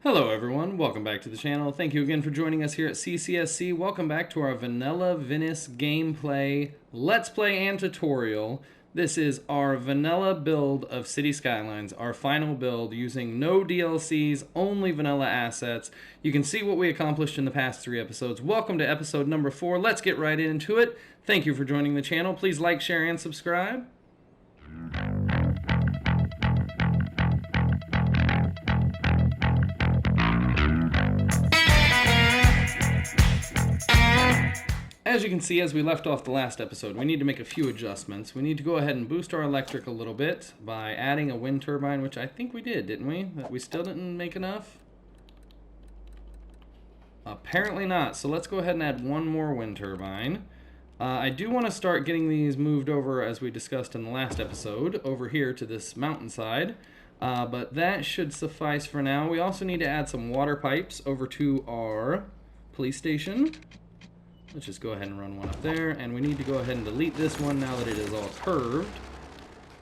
Hello everyone, welcome back to the channel. Thank you again for joining us here at CCSC. Welcome back to our Vanilla Venice gameplay, Let's Play and tutorial. This is our vanilla build of Cities Skylines, our final build using no DLCs, only vanilla assets. You can see what we accomplished in the past 3 episodes. Welcome to episode number 4. Let's get right into it. Thank you for joining the channel. Please like, share, and subscribe. As you can see, as we left off the last episode, we need to make a few adjustments. We need to go ahead and boost our electric a little bit by adding a wind turbine, which I think we did, didn't we? But we still didn't make enough? Apparently not, so let's go ahead and add one more wind turbine. I do want to start getting these moved over, as we discussed in the last episode, over here to this mountainside. But that should suffice for now. We also need to add some water pipes over to our police station. Let's just go ahead and run one up there, and we need to go ahead and delete this one now that it is all curved.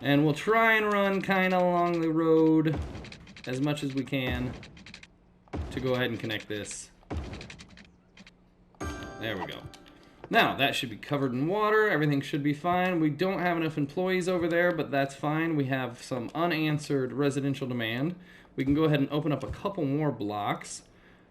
And we'll try and run kind of along the road as much as we can to go ahead and connect this. There we go. Now, that should be covered in water. Everything should be fine. We don't have enough employees over there, but that's fine. We have some unanswered residential demand. We can go ahead and open up a couple more blocks.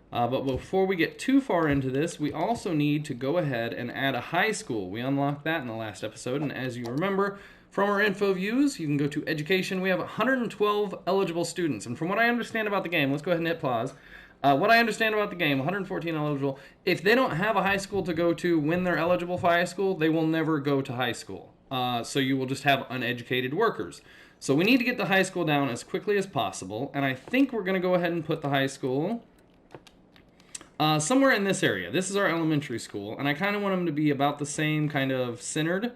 But before we get too far into this, we also need to go ahead and add a high school. We unlocked that in the last episode, and as you remember from our info views, you can go to education. We have 112 eligible students, and from what I understand about the game, let's go ahead and hit pause. What I understand about the game, 114 eligible. If they don't have a high school to go to when they're eligible for high school, they will never go to high school. So you will just have uneducated workers. So we need to get the high school down as quickly as possible, and I think we're going to go ahead and put the high school somewhere in this area. This is our elementary school, and I kind of want them to be about the same kind of centered,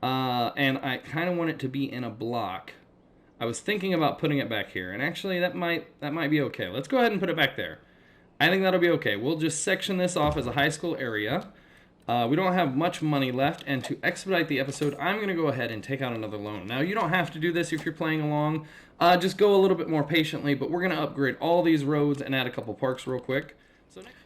and I kind of want it to be in a block. I was thinking about putting it back here, and actually that might be okay. Let's go ahead and put it back there. I think that'll be okay. We'll just section this off as a high school area. We don't have much money left, and to expedite the episode, I'm going to go ahead and take out another loan. Now, you don't have to do this if you're playing along. Just go a little bit more patiently, but we're going to upgrade all these roads and add a couple parks real quick.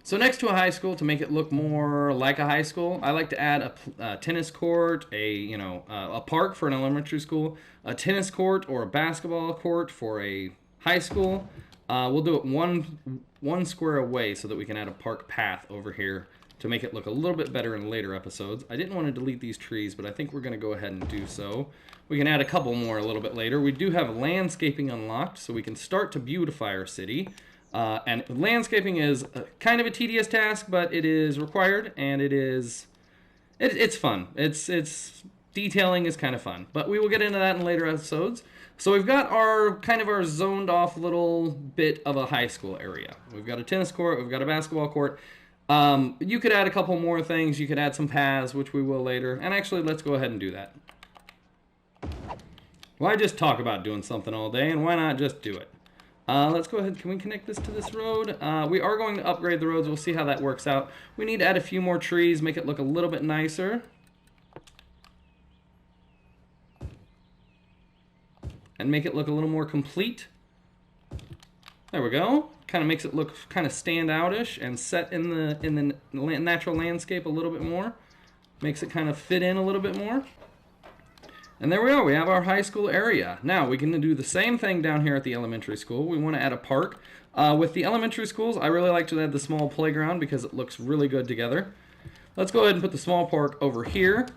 So next to a high school, to make it look more like a high school, I like to add a tennis court, a park for an elementary school, a tennis court or a basketball court for a high school. We'll do it one square away so that we can add a park path over here to make it look a little bit better in later episodes. I didn't want to delete these trees, but I think we're going to go ahead and do so. We can add a couple more a little bit later. We do have landscaping unlocked, so we can start to beautify our city. And landscaping is kind of a tedious task, but it is required, and it's fun. It's detailing is kind of fun, but we will get into that in later episodes. So we've got our zoned off little bit of a high school area. We've got a tennis court, we've got a basketball court. You could add a couple more things. You could add some paths, which we will later. And actually, let's go ahead and do that. Why just talk about doing something all day, and why not just do it? Let's go ahead. Can we connect this to this road? We are going to upgrade the roads. We'll see how that works out. We need to add a few more trees, make it look a little bit nicer. And make it look a little more complete. There we go. Kind of makes it look kind of stand-out-ish and set in the natural landscape a little bit more. Makes it kind of fit in a little bit more. And there we are, we have our high school area. Now, we can do the same thing down here at the elementary school. We want to add a park. With the elementary schools, I really like to add the small playground because it looks really good together. Let's go ahead and put the small park over here.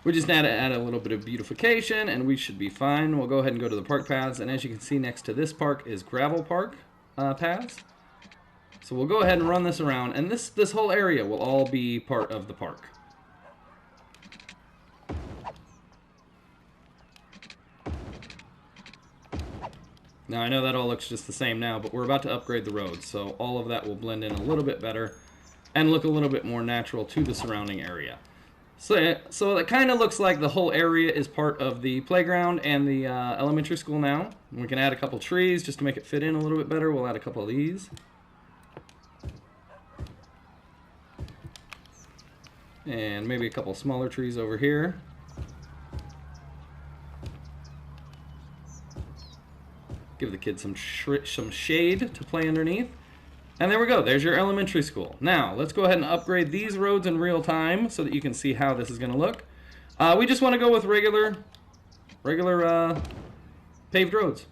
We just add a little bit of beautification, and we should be fine. We'll go ahead and go to the park paths, and as you can see, next to this park is gravel park paths. So we'll go ahead and run this around, and this whole area will all be part of the park. Now, I know that all looks just the same now, but we're about to upgrade the roads, so all of that will blend in a little bit better and look a little bit more natural to the surrounding area. So it kind of looks like the whole area is part of the playground and the elementary school now. We can add a couple trees just to make it fit in a little bit better. We'll add a couple of these. And maybe a couple smaller trees over here. Give the kids some shade to play underneath. And there we go. There's your elementary school. Now, let's go ahead and upgrade these roads in real time so that you can see how this is going to look. We just want to go with regular paved roads.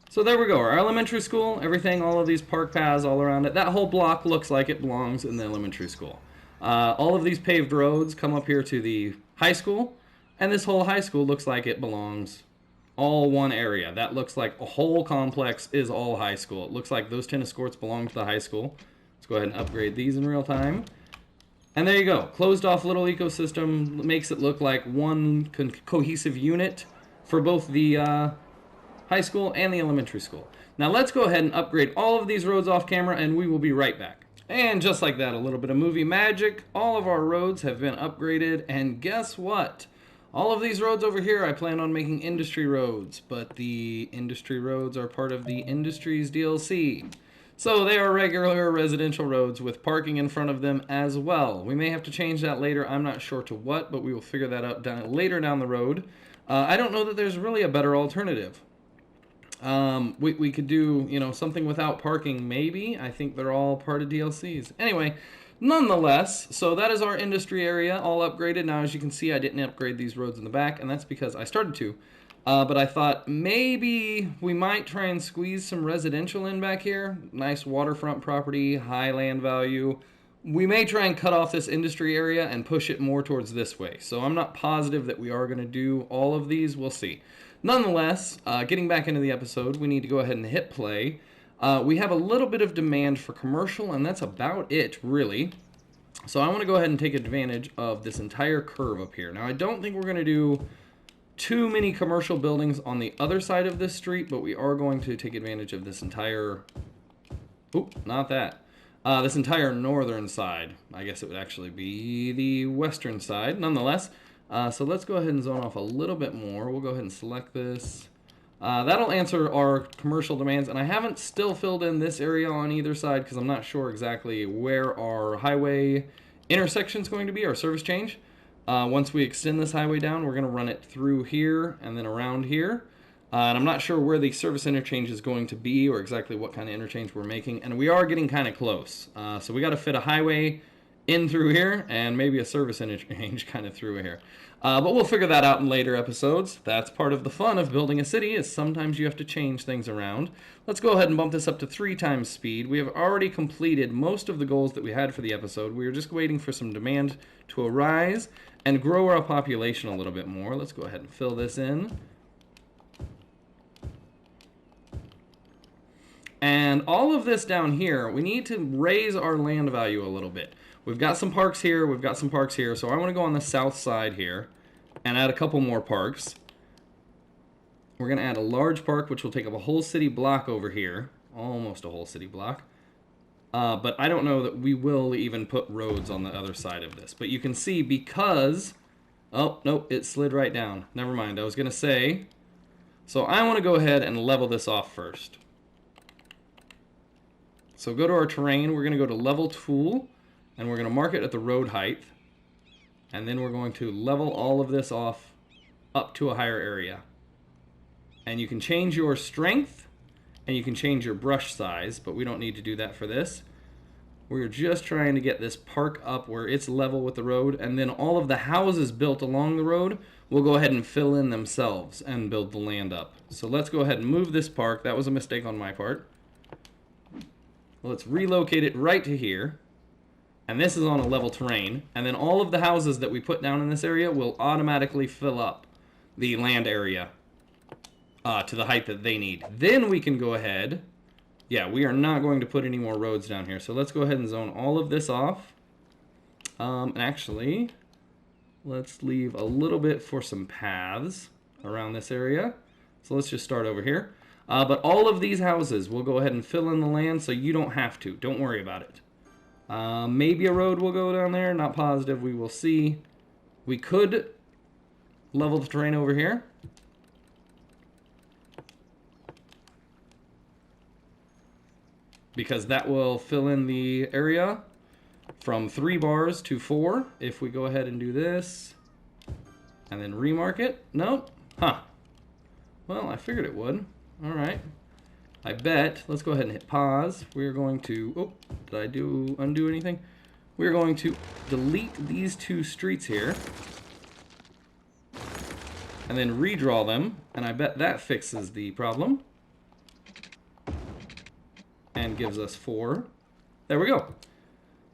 So there we go. Our elementary school, everything, all of these park paths all around it. That whole block looks like it belongs in the elementary school. All of these paved roads come up here to the high school. And this whole high school looks like it belongs all one area. That looks like a whole complex is all high school. It looks like those tennis courts belong to the high school. Let's go ahead and upgrade these in real time. And there you go. Closed off little ecosystem makes it look like one cohesive unit for both the high school and the elementary school. Now let's go ahead and upgrade all of these roads off camera and we will be right back. And just like that, a little bit of movie magic. All of our roads have been upgraded, and guess what? All of these roads over here I plan on making industry roads, but the industry roads are part of the Industries DLC. So they are regular residential roads with parking in front of them as well. We may have to change that later. I'm not sure to what, but we will figure that out later down the road. I don't know that there's really a better alternative. We could do, something without parking maybe. I think they're all part of DLCs. Anyway, nonetheless, so that is our industry area all upgraded. Now, as you can see, I didn't upgrade these roads in the back, and that's because I started to. But I thought maybe we might try and squeeze some residential in back here. Nice waterfront property, high land value. We may try and cut off this industry area and push it more towards this way. So I'm not positive that we are going to do all of these. We'll see. Nonetheless, getting back into the episode, we need to go ahead and hit play. We have a little bit of demand for commercial, and that's about it, really. So I want to go ahead and take advantage of this entire curve up here. Now, I don't think we're going to do too many commercial buildings on the other side of this street, but we are going to take advantage of this entire... Oop, not that. This entire northern side. I guess it would actually be the western side, nonetheless. So let's go ahead and zone off a little bit more. We'll go ahead and select this. That'll answer our commercial demands, and I haven't still filled in this area on either side because I'm not sure exactly where our highway intersection is going to be, our service change. Once we extend this highway down, we're going to run it through here and then around here. And I'm not sure where the service interchange is going to be or exactly what kind of interchange we're making. And we are getting kind of close. So we got to fit a highway in through here and maybe a service interchange kind of through here. But we'll figure that out in later episodes. That's part of the fun of building a city, is sometimes you have to change things around. Let's go ahead and bump this up to 3 times speed. We have already completed most of the goals that we had for the episode. We were just waiting for some demand to arise and grow our population a little bit more. Let's go ahead and fill this in. And all of this down here, we need to raise our land value a little bit. We've got some parks here, we've got some parks here, so I want to go on the south side here and add a couple more parks. We're going to add a large park, which will take up a whole city block over here. Almost a whole city block. But I don't know that we will even put roads on the other side of this. But you can see because... Oh, nope, it slid right down. Never mind, I was going to say... So I want to go ahead and level this off first. So go to our terrain, we're going to go to level tool, and we're going to mark it at the road height. And then we're going to level all of this off up to a higher area. And you can change your strength, and you can change your brush size, but we don't need to do that for this. We're just trying to get this park up where it's level with the road, and then all of the houses built along the road will go ahead and fill in themselves and build the land up. So let's go ahead and move this park. That was a mistake on my part. Let's relocate it right to here. And this is on a level terrain. And then all of the houses that we put down in this area will automatically fill up the land area to the height that they need. Then we can go ahead. Yeah, we are not going to put any more roads down here. So let's go ahead and zone all of this off. Actually, let's leave a little bit for some paths around this area. So let's just start over here. But all of these houses, we'll go ahead and fill in the land so you don't have to. Don't worry about it. Maybe a road will go down there. Not positive. We will see. We could level the terrain over here. Because that will fill in the area from 3 bars to 4. If we go ahead and do this and then remark it. Nope. Huh. Well, I figured it would. All right. I bet, let's go ahead and hit pause. We're going to, oh, did I undo anything? We're going to delete these two streets here. And then redraw them, and I bet that fixes the problem. And gives us 4. There we go.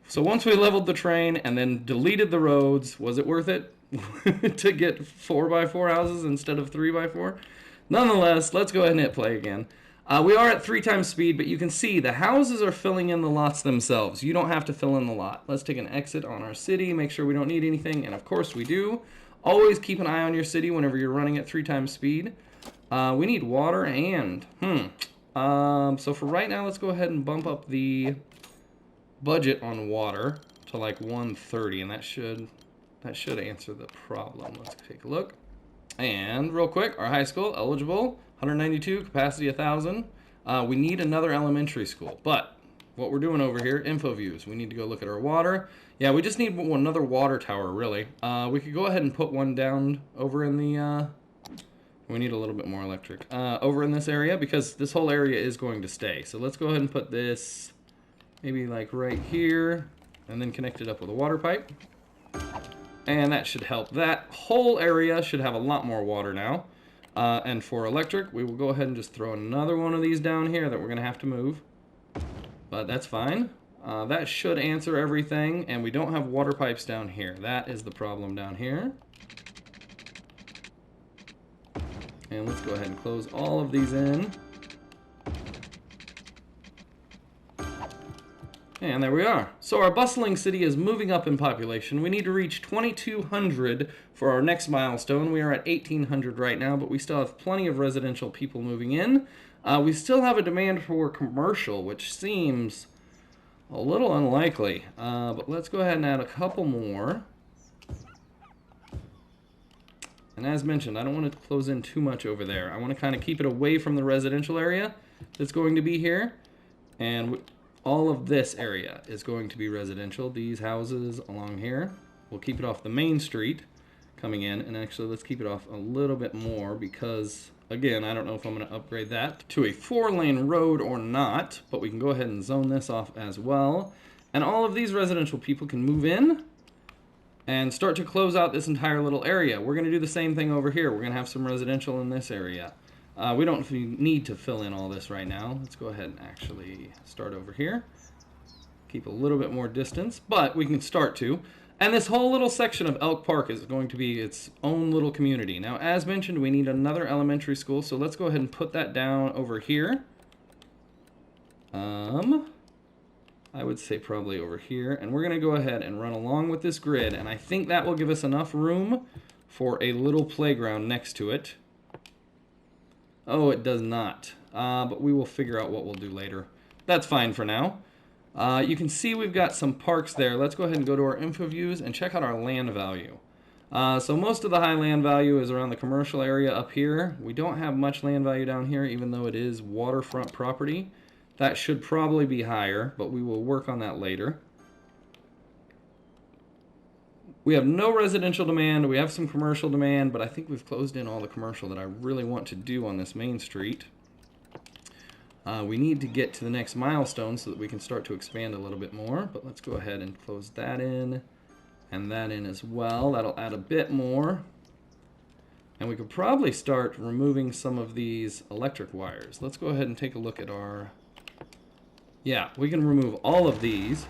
So once we leveled the train and then deleted the roads, was it worth it to get 4x4 houses instead of 3x4? Nonetheless, let's go ahead and hit play again. We are at 3 times speed, but you can see the houses are filling in the lots themselves. You don't have to fill in the lot. Let's take an exit on our city, make sure we don't need anything, and of course we do. Always keep an eye on your city whenever you're running at 3 times speed. We need water and, so for right now, let's go ahead and bump up the budget on water to like 130, and that should answer the problem. Let's take a look. And real quick, our high school eligible, 192, capacity 1,000. We need another elementary school, but what we're doing over here, info views. We need to go look at our water. Yeah, we just need another water tower, really. We could go ahead and put one down over in the, we need a little bit more electric, over in this area, because this whole area is going to stay. So let's go ahead and put this maybe like right here, and then connect it up with a water pipe. And that should help. That whole area should have a lot more water now. And for electric, we will go ahead and just throw another one of these down here that we're going to have to move. But that's fine. That should answer everything, and we don't have water pipes down here. That is the problem down here. And let's go ahead and close all of these in. And there we are. So our bustling city is moving up in population. We need to reach 2,200 for our next milestone. We are at 1,800 right now, but we still have plenty of residential people moving in. We still have a demand for commercial, which seems a little unlikely. But let's go ahead and add a couple more. And as mentioned, I don't want to close in too much over there. I want to kind of keep it away from the residential area that's going to be here. And all of this area is going to be residential. These houses along here, we'll keep it off the main street coming in. And actually, let's keep it off a little bit more because, again, I don't know if I'm going to upgrade that to a 4-lane road or not. But we can go ahead and zone this off as well. And all of these residential people can move in and start to close out this entire little area. We're going to do the same thing over here. We're going to have some residential in this area. We don't need to fill in all this right now. Let's go ahead and actually start over here. Keep a little bit more distance, but we can start to. And this whole little section of Elk Park is going to be its own little community. Now, as mentioned, we need another elementary school, so let's go ahead and put that down over here. I would say probably over here. And we're going to go ahead and run along with this grid, and I think that will give us enough room for a little playground next to it. Oh, it does not. But we will figure out what we'll do later. That's fine for now. You can see we've got some parks there. Let's go ahead and go to our info views and check out our land value. So most of the high land value is around the commercial area up here. We don't have much land value down here, even though it is waterfront property. That should probably be higher, but we will work on that later. We have no residential demand. We have some commercial demand, but I think we've closed in all the commercial that I really want to do on this main street. We need to get to the next milestone so that we can start to expand a little bit more, but let's go ahead and close that in and that in as well. That'll add a bit more. And we could probably start removing some of these electric wires. Let's go ahead and take a look at our... Yeah, we can remove all of these.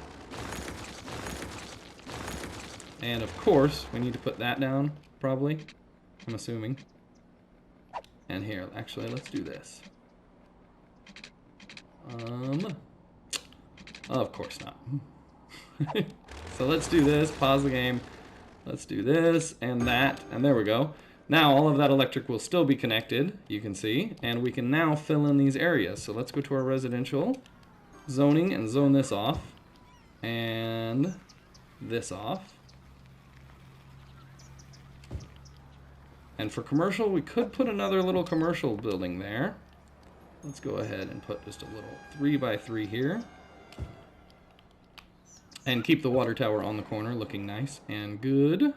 And of course, we need to put that down, probably, I'm assuming. And here, actually, let's do this. Of course not. So let's do this, pause the game. Let's do this and that, and there we go. Now all of that electric will still be connected, you can see, and we can now fill in these areas. So let's go to our residential zoning and zone this off, and this off. And for commercial, we could put another little commercial building there. Let's go ahead and put just a little 3x3 here. And keep the water tower on the corner looking nice and good.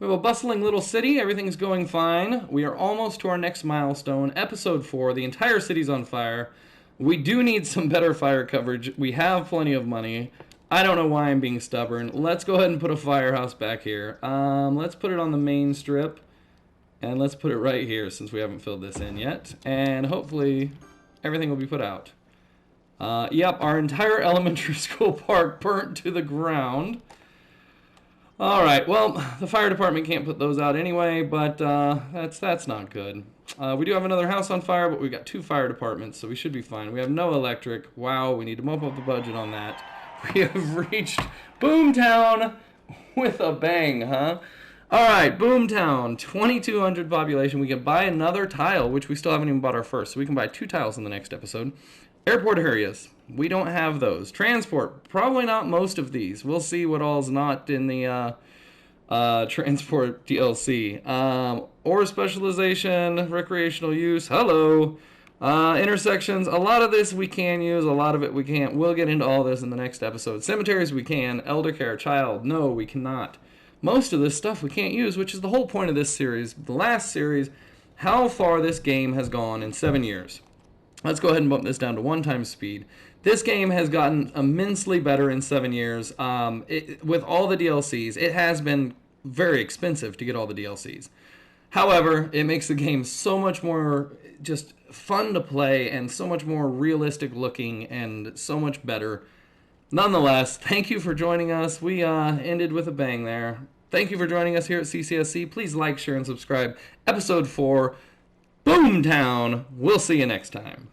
We have a bustling little city. Everything's going fine. We are almost to our next milestone. Episode 4. The entire city's on fire. We do need some better fire coverage. We have plenty of money. I don't know why I'm being stubborn. Let's go ahead and put a firehouse back here. Let's put it on the main strip. And let's put it right here since we haven't filled this in yet. And hopefully everything will be put out. Yep, our entire elementary school park burnt to the ground. Alright, well, the fire department can't put those out anyway, but that's not good. We do have another house on fire, but we've got 2 fire departments, so we should be fine. We have no electric. Wow, we need to bump up the budget on that. We have reached Boomtown with a bang, huh? Alright, Boomtown, 2,200 population. We can buy another tile, which we still haven't even bought our first, so we can buy 2 tiles in the next episode. Airport areas. We don't have those. Transport. Probably not most of these. We'll see what all's not in the transport DLC. Ore specialization, recreational use. Hello. Intersections. A lot of this we can use. A lot of it we can't. We'll get into all this in the next episode. Cemeteries we can. Elder care. Child. No, we cannot. Most of this stuff we can't use, which is the whole point of this series. The last series, how far this game has gone in 7 years. Let's go ahead and bump this down to 1 times speed. This game has gotten immensely better in 7 years. With all the DLCs, it has been very expensive to get all the DLCs. However, it makes the game so much more just fun to play and so much more realistic looking and so much better. Nonetheless, thank you for joining us. We ended with a bang there. Thank you for joining us here at CCSC. Please like, share, and subscribe. Episode 4. Boomtown. We'll see you next time.